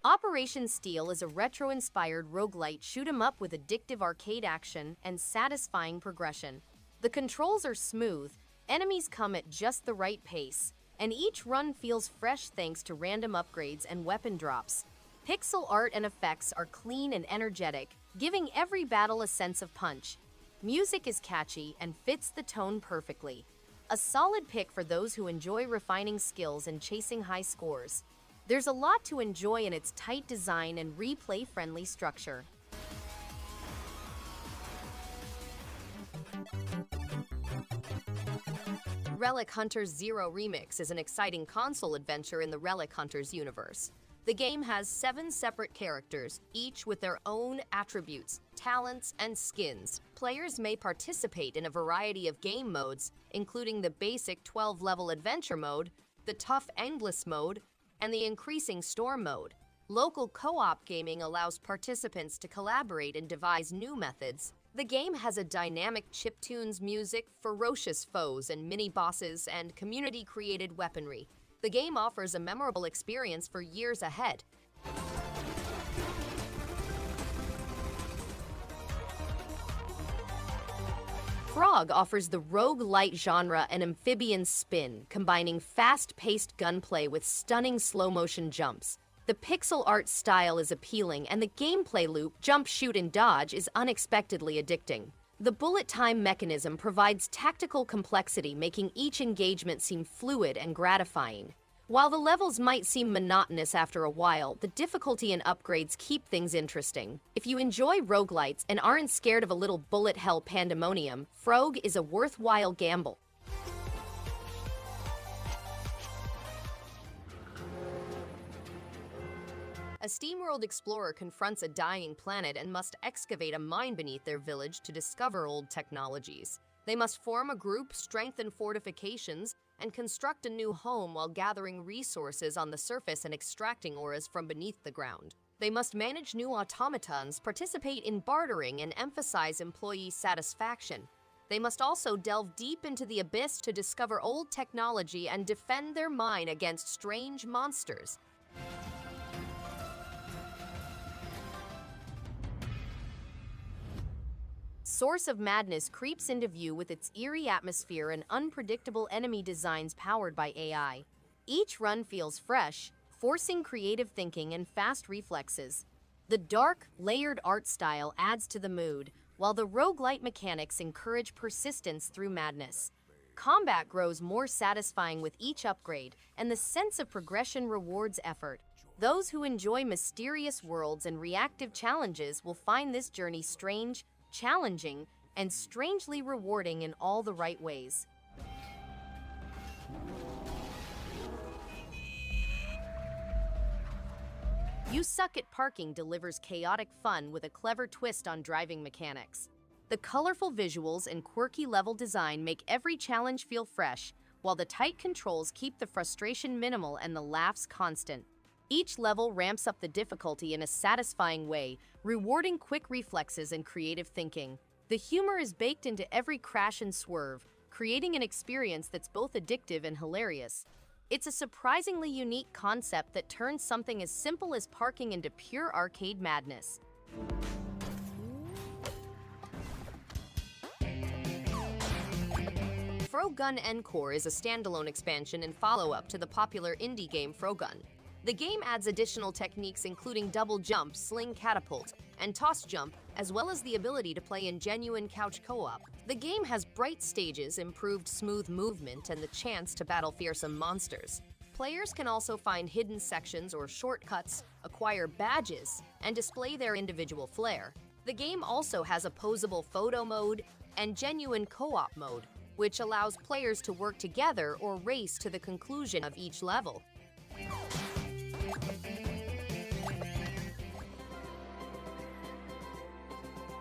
Operation Steel is a retro-inspired roguelite shoot-'em-up with addictive arcade action and satisfying progression. The controls are smooth, enemies come at just the right pace, and each run feels fresh thanks to random upgrades and weapon drops. Pixel art and effects are clean and energetic, giving every battle a sense of punch. Music is catchy and fits the tone perfectly. A solid pick for those who enjoy refining skills and chasing high scores. There's a lot to enjoy in its tight design and replay-friendly structure. Relic Hunters Zero Remix is an exciting console adventure in the Relic Hunters universe. The game has 7 separate characters, each with their own attributes, talents, and skins. Players may participate in a variety of game modes, including the basic 12-level adventure mode, the tough endless mode, and the increasing storm mode. Local co-op gaming allows participants to collaborate and devise new methods. The game has a dynamic chiptunes music, ferocious foes and mini-bosses, and community-created weaponry. The game offers a memorable experience for years ahead. FROGUE offers the roguelite genre an amphibian spin, combining fast-paced gunplay with stunning slow-motion jumps. The pixel art style is appealing, and the gameplay loop, jump, shoot, and dodge, is unexpectedly addicting. The bullet time mechanism provides tactical complexity, making each engagement seem fluid and gratifying. While the levels might seem monotonous after a while, the difficulty and upgrades keep things interesting. If you enjoy roguelites and aren't scared of a little bullet hell pandemonium, FROGUE is a worthwhile gamble. A SteamWorld explorer confronts a dying planet and must excavate a mine beneath their village to discover old technologies. They must form a group, strengthen fortifications, and construct a new home while gathering resources on the surface and extracting auras from beneath the ground. They must manage new automatons, participate in bartering, and emphasize employee satisfaction. They must also delve deep into the abyss to discover old technology and defend their mine against strange monsters. Source of Madness creeps into view with its eerie atmosphere and unpredictable enemy designs powered by AI. Each run feels fresh, forcing creative thinking and fast reflexes. The dark, layered art style adds to the mood, while the roguelite mechanics encourage persistence through madness. Combat grows more satisfying with each upgrade, and the sense of progression rewards effort. Those who enjoy mysterious worlds and reactive challenges will find this journey strange, challenging, and strangely rewarding in all the right ways. You Suck at Parking delivers chaotic fun with a clever twist on driving mechanics. The colorful visuals and quirky level design make every challenge feel fresh, while the tight controls keep the frustration minimal and the laughs constant. Each level ramps up the difficulty in a satisfying way, rewarding quick reflexes and creative thinking. The humor is baked into every crash and swerve, creating an experience that's both addictive and hilarious. It's a surprisingly unique concept that turns something as simple as parking into pure arcade madness. Frogun Encore is a standalone expansion and follow-up to the popular indie game Frogun. The game adds additional techniques including double jump, sling catapult, and toss jump, as well as the ability to play in genuine couch co-op. The game has bright stages, improved smooth movement, and the chance to battle fearsome monsters. Players can also find hidden sections or shortcuts, acquire badges, and display their individual flair. The game also has a posable photo mode and genuine co-op mode, which allows players to work together or race to the conclusion of each level.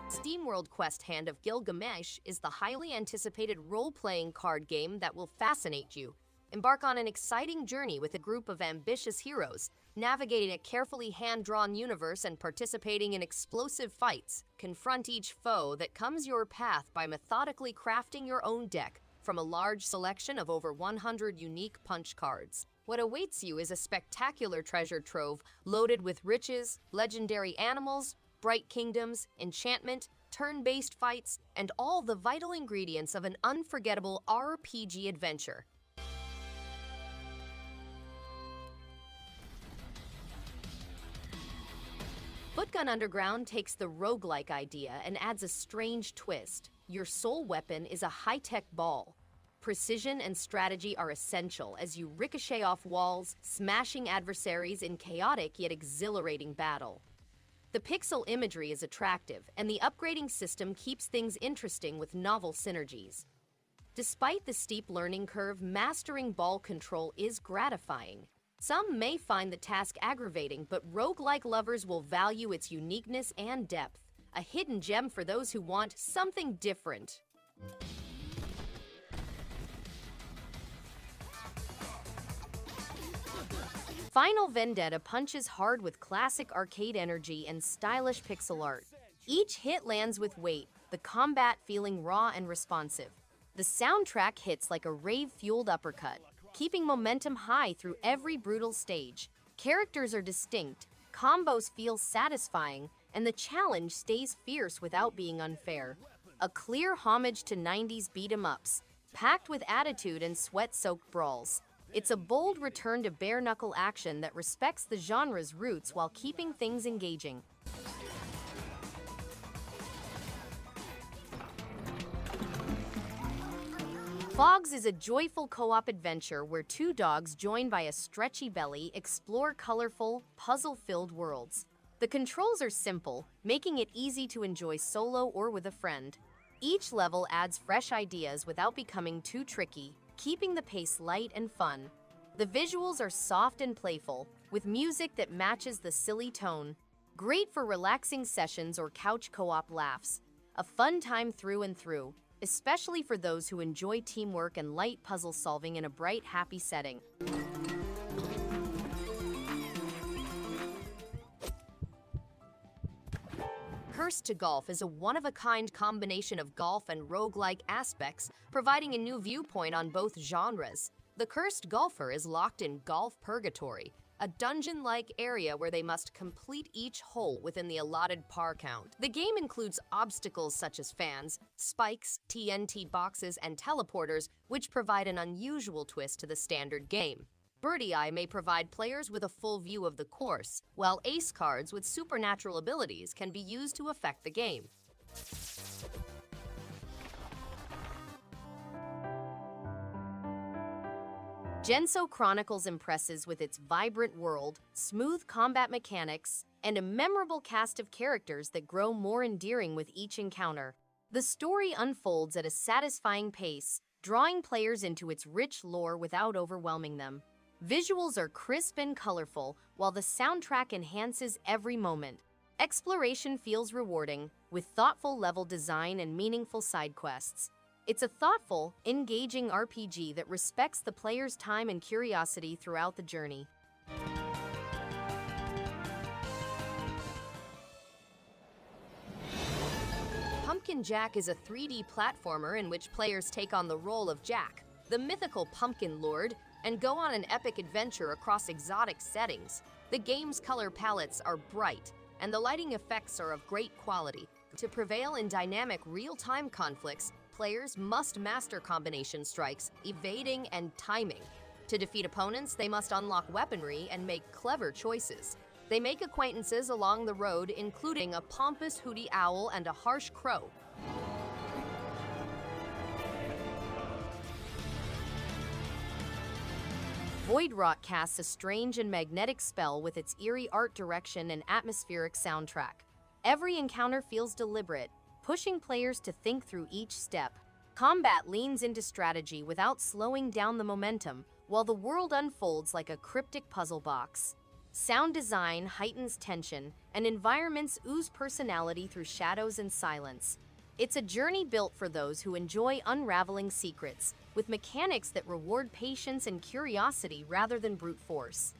SteamWorld Quest Hand of Gilgamech is the highly anticipated role-playing card game that will fascinate you. Embark on an exciting journey with a group of ambitious heroes, navigating a carefully hand-drawn universe and participating in explosive fights. Confront each foe that comes your path by methodically crafting your own deck from a large selection of over 100 unique punch cards. What awaits you is a spectacular treasure trove loaded with riches, legendary animals, bright kingdoms, enchantment, turn-based fights, and all the vital ingredients of an unforgettable RPG adventure. Footgun Underground takes the roguelike idea and adds a strange twist. Your sole weapon is a high-tech ball. Precision and strategy are essential as you ricochet off walls, smashing adversaries in chaotic yet exhilarating battle. The pixel imagery is attractive, and the upgrading system keeps things interesting with novel synergies. Despite the steep learning curve, mastering ball control is gratifying. Some may find the task aggravating, but roguelike lovers will value its uniqueness and depth. A hidden gem for those who want something different. Final Vendetta punches hard with classic arcade energy and stylish pixel art. Each hit lands with weight, the combat feeling raw and responsive. The soundtrack hits like a rave-fueled uppercut, keeping momentum high through every brutal stage. Characters are distinct, combos feel satisfying, and the challenge stays fierce without being unfair. A clear homage to 90s beat-em-ups, packed with attitude and sweat-soaked brawls. It's a bold return to bare-knuckle action that respects the genre's roots while keeping things engaging. FROGUE is a joyful co-op adventure where two dogs joined by a stretchy belly explore colorful, puzzle-filled worlds. The controls are simple, making it easy to enjoy solo or with a friend. Each level adds fresh ideas without becoming too tricky, keeping the pace light and fun. The visuals are soft and playful, with music that matches the silly tone. Great for relaxing sessions or couch co-op laughs. A fun time through and through, especially for those who enjoy teamwork and light puzzle solving in a bright, happy setting. Cursed to Golf is a one-of-a-kind combination of golf and roguelike aspects, providing a new viewpoint on both genres. The cursed golfer is locked in golf purgatory, a dungeon-like area where they must complete each hole within the allotted par count. The game includes obstacles such as fans, spikes, TNT boxes, and teleporters, which provide an unusual twist to the standard game. Birdie Eye may provide players with a full view of the course, while ace cards with supernatural abilities can be used to affect the game. Genso Chronicles impresses with its vibrant world, smooth combat mechanics, and a memorable cast of characters that grow more endearing with each encounter. The story unfolds at a satisfying pace, drawing players into its rich lore without overwhelming them. Visuals are crisp and colorful, while the soundtrack enhances every moment. Exploration feels rewarding, with thoughtful level design and meaningful side quests. It's a thoughtful, engaging RPG that respects the player's time and curiosity throughout the journey. Pumpkin Jack is a 3D platformer in which players take on the role of Jack, the mythical pumpkin lord, and go on an epic adventure across exotic settings. The game's color palettes are bright, and the lighting effects are of great quality. To prevail in dynamic, real-time conflicts, players must master combination strikes, evading, and timing. To defeat opponents, they must unlock weaponry and make clever choices. They make acquaintances along the road, including a pompous hooty owl and a harsh crow. Voidwrought casts a strange and magnetic spell with its eerie art direction and atmospheric soundtrack. Every encounter feels deliberate, pushing players to think through each step. Combat leans into strategy without slowing down the momentum, while the world unfolds like a cryptic puzzle box. Sound design heightens tension, and environments ooze personality through shadows and silence. It's a journey built for those who enjoy unraveling secrets, with mechanics that reward patience and curiosity rather than brute force.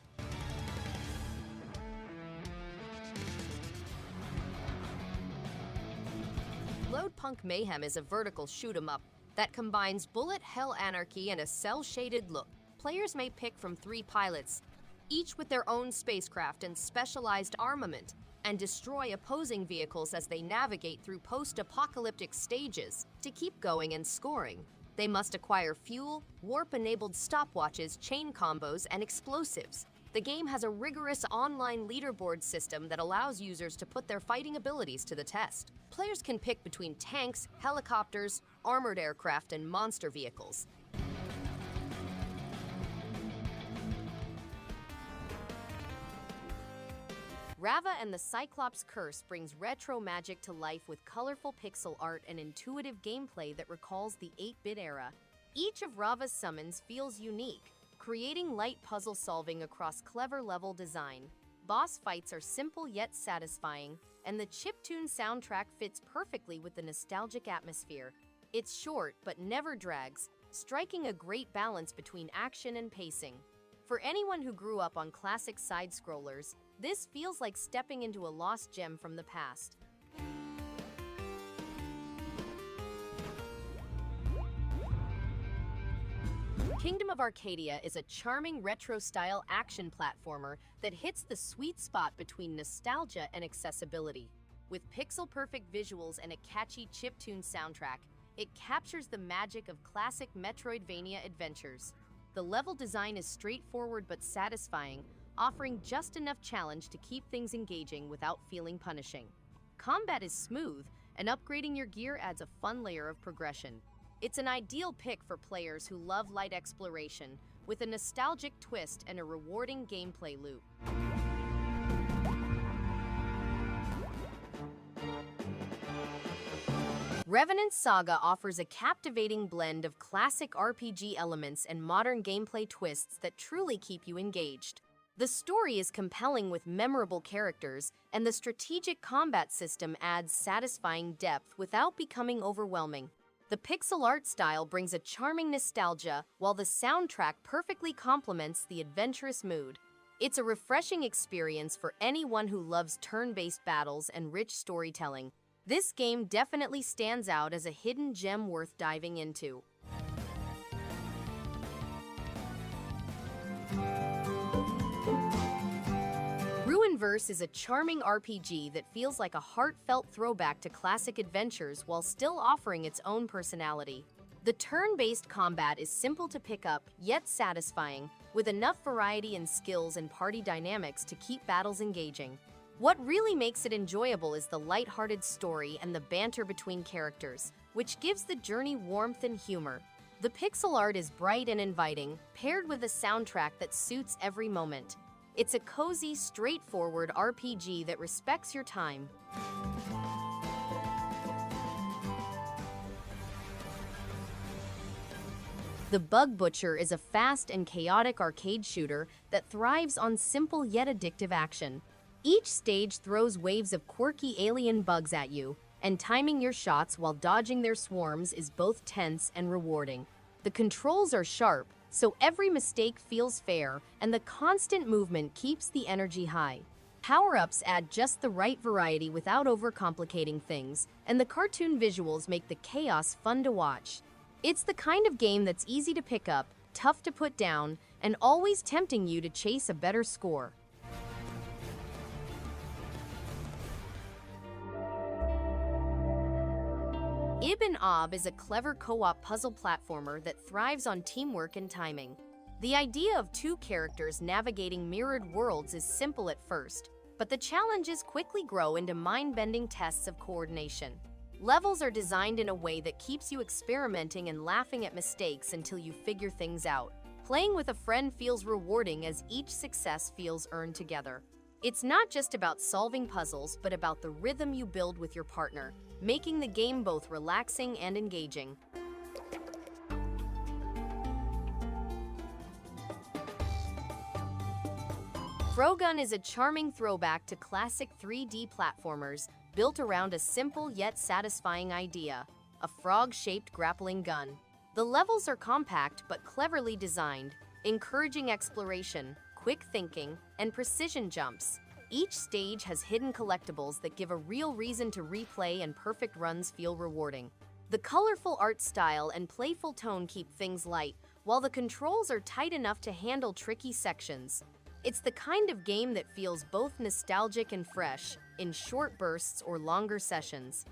Loadpunk Mayhem is a vertical shoot-'em-up that combines bullet hell anarchy and a cel-shaded look. Players may pick from 3 pilots, each with their own spacecraft and specialized armament, and destroy opposing vehicles as they navigate through post-apocalyptic stages. To keep going and scoring, they must acquire fuel, warp-enabled stopwatches, chain combos, and explosives. The game has a rigorous online leaderboard system that allows users to put their fighting abilities to the test. Players can pick between tanks, helicopters, armored aircraft, and monster vehicles. Ravva and the Cyclops Curse brings retro magic to life with colorful pixel art and intuitive gameplay that recalls the 8-bit era. Each of Ravva's summons feels unique, creating light puzzle solving across clever level design. Boss fights are simple yet satisfying, and the chiptune soundtrack fits perfectly with the nostalgic atmosphere. It's short but never drags, striking a great balance between action and pacing. For anyone who grew up on classic side-scrollers, this feels like stepping into a lost gem from the past. Kingdom of Arcadia is a charming retro-style action platformer that hits the sweet spot between nostalgia and accessibility. With pixel-perfect visuals and a catchy chiptune soundtrack, it captures the magic of classic Metroidvania adventures. The level design is straightforward but satisfying, offering just enough challenge to keep things engaging without feeling punishing. Combat is smooth, and upgrading your gear adds a fun layer of progression. It's an ideal pick for players who love light exploration, with a nostalgic twist and a rewarding gameplay loop. Revenant Saga offers a captivating blend of classic RPG elements and modern gameplay twists that truly keep you engaged. The story is compelling with memorable characters, and the strategic combat system adds satisfying depth without becoming overwhelming. The pixel art style brings a charming nostalgia, while the soundtrack perfectly complements the adventurous mood. It's a refreshing experience for anyone who loves turn-based battles and rich storytelling. This game definitely stands out as a hidden gem worth diving into. Ruinverse is a charming RPG that feels like a heartfelt throwback to classic adventures while still offering its own personality. The turn-based combat is simple to pick up, yet satisfying, with enough variety in skills and party dynamics to keep battles engaging. What really makes it enjoyable is the lighthearted story and the banter between characters, which gives the journey warmth and humor. The pixel art is bright and inviting, paired with a soundtrack that suits every moment. It's a cozy, straightforward RPG that respects your time. The Bug Butcher is a fast and chaotic arcade shooter that thrives on simple yet addictive action. Each stage throws waves of quirky alien bugs at you, and timing your shots while dodging their swarms is both tense and rewarding. The controls are sharp, so every mistake feels fair, and the constant movement keeps the energy high. Power-ups add just the right variety without overcomplicating things, and the cartoon visuals make the chaos fun to watch. It's the kind of game that's easy to pick up, tough to put down, and always tempting you to chase a better score. Ibn Ob is a clever co-op puzzle platformer that thrives on teamwork and timing. The idea of 2 characters navigating mirrored worlds is simple at first, but the challenges quickly grow into mind-bending tests of coordination. Levels are designed in a way that keeps you experimenting and laughing at mistakes until you figure things out. Playing with a friend feels rewarding as each success feels earned together. It's not just about solving puzzles, but about the rhythm you build with your partner, making the game both relaxing and engaging. Frogun is a charming throwback to classic 3D platformers built around a simple yet satisfying idea, a frog-shaped grappling gun. The levels are compact but cleverly designed, encouraging exploration, quick thinking, and precision jumps. Each stage has hidden collectibles that give a real reason to replay, and perfect runs feel rewarding. The colorful art style and playful tone keep things light, while the controls are tight enough to handle tricky sections. It's the kind of game that feels both nostalgic and fresh, in short bursts or longer sessions.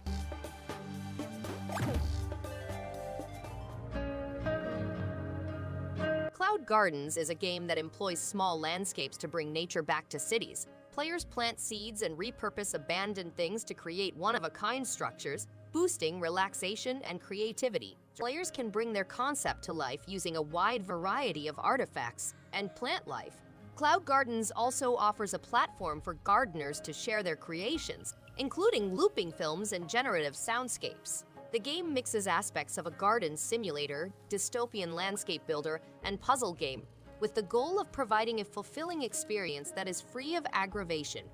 Cloud Gardens is a game that employs small landscapes to bring nature back to cities. Players plant seeds and repurpose abandoned things to create one-of-a-kind structures, boosting relaxation and creativity. Players can bring their concept to life using a wide variety of artifacts and plant life. Cloud Gardens also offers a platform for gardeners to share their creations, including looping films and generative soundscapes. The game mixes aspects of a garden simulator, dystopian landscape builder, and puzzle game, with the goal of providing a fulfilling experience that is free of aggravation.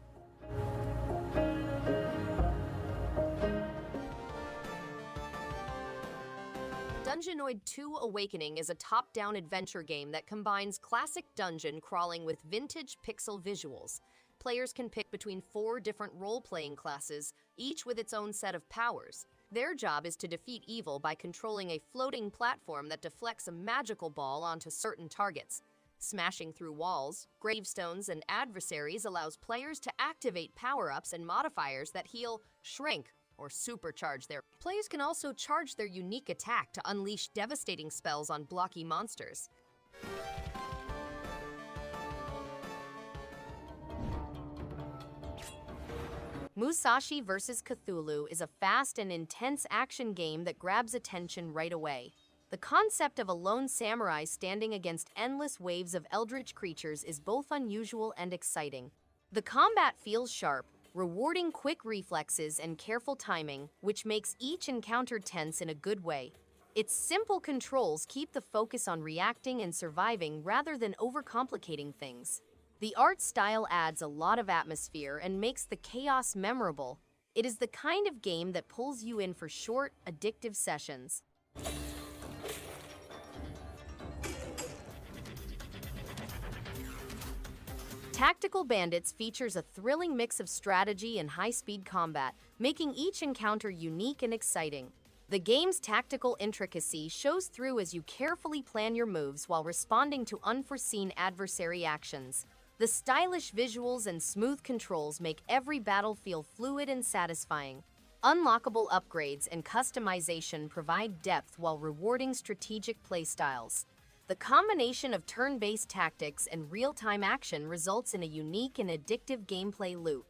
Dungeonoid 2 Awakening is a top-down adventure game that combines classic dungeon crawling with vintage pixel visuals. Players can pick between 4 different role-playing classes, each with its own set of powers. Their job is to defeat evil by controlling a floating platform that deflects a magical ball onto certain targets. Smashing through walls, gravestones, and adversaries allows players to activate power-ups and modifiers that heal, shrink, or supercharge their. Players can also charge their unique attack to unleash devastating spells on blocky monsters. Musashi vs. Cthulhu is a fast and intense action game that grabs attention right away. The concept of a lone samurai standing against endless waves of eldritch creatures is both unusual and exciting. The combat feels sharp, rewarding quick reflexes and careful timing, which makes each encounter tense in a good way. Its simple controls keep the focus on reacting and surviving rather than overcomplicating things. The art style adds a lot of atmosphere and makes the chaos memorable. It is the kind of game that pulls you in for short, addictive sessions. Tactical Bandits features a thrilling mix of strategy and high-speed combat, making each encounter unique and exciting. The game's tactical intricacy shows through as you carefully plan your moves while responding to unforeseen adversary actions. The stylish visuals and smooth controls make every battle feel fluid and satisfying. Unlockable upgrades and customization provide depth while rewarding strategic playstyles. The combination of turn-based tactics and real-time action results in a unique and addictive gameplay loop.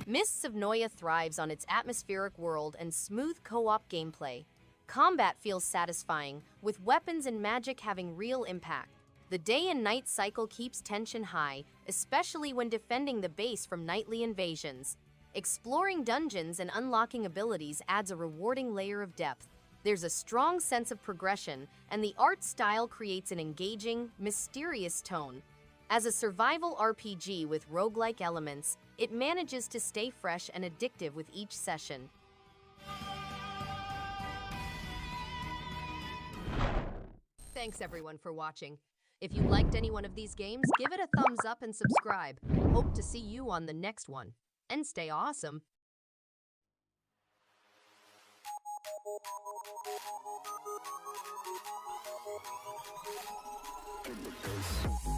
Mists of Noyah thrives on its atmospheric world and smooth co-op gameplay. Combat feels satisfying, with weapons and magic having real impact. The day and night cycle keeps tension high, especially when defending the base from nightly invasions. Exploring dungeons and unlocking abilities adds a rewarding layer of depth. There's a strong sense of progression, and the art style creates an engaging, mysterious tone. As a survival RPG with roguelike elements, it manages to stay fresh and addictive with each session. Thanks everyone for watching. If you liked any one of these games, give it a thumbs up and subscribe. Hope to see you on the next one. And stay awesome. In the face.